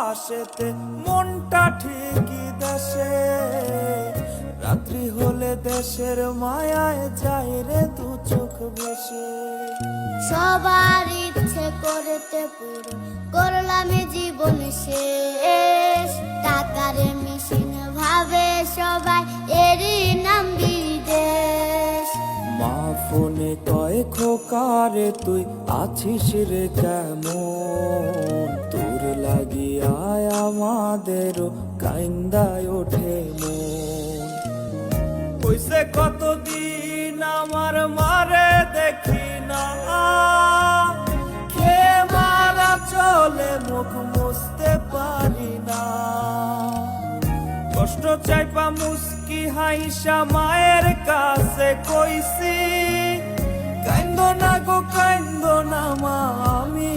পাশেতে মনটা ঠিকই দেশে, রাত্রি হলে দেশের মায়ায় যায় রে দু চোখ ভেসে। সবার ইচ্ছে করতে পুরো করলাম জীবন শেষ, টাকার মেশিন ভাবে সবাই এরই নাম বিদেশ। মা ফোনে কয় খোকারে তুই আছিস রে কেমন, তোর লাগিয়া আমাদেরও কাইন্দায় ওঠে মন। হইছে কতদিন আমার মারে দেখি না, খেয়ে মারা চলে মুখ মুছতে পারি না। কষ্ট চাইপা মুস্কি হাইসা মায়ের কাছে কইছি, কাইন্দ না গো কাইন্দ না মা, আমি